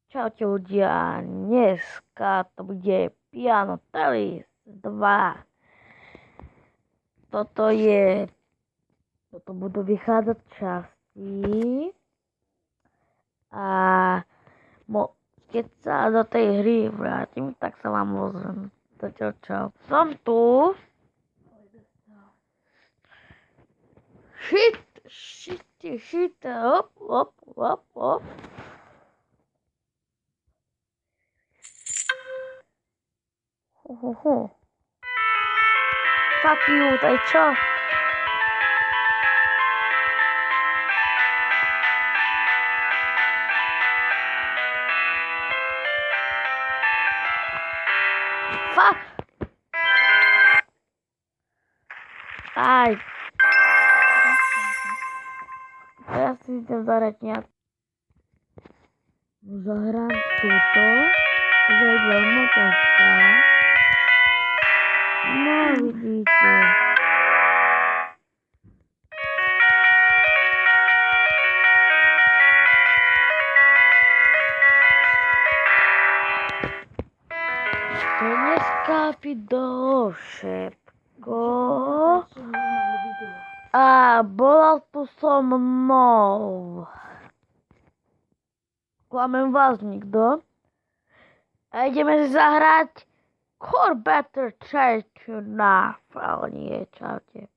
Čaute ľudia, dneska to bude Piano Telis 2. Toto budú vychádzať časti a keď sa do tej hry vrátim, tak sa vám ozvem. Zatiaľ čau. Som tu. Shit, hop. Fuck you, tady čo? Fuck! Aj. Ja si idem zahrať nejak. Zahrám túto. Zajdem motorka. No vidíte. To dneska video všetko. A bola tu so mnou. Klamem vás nikto. A ideme si zahrať Core Better Church na ale nie, čaute.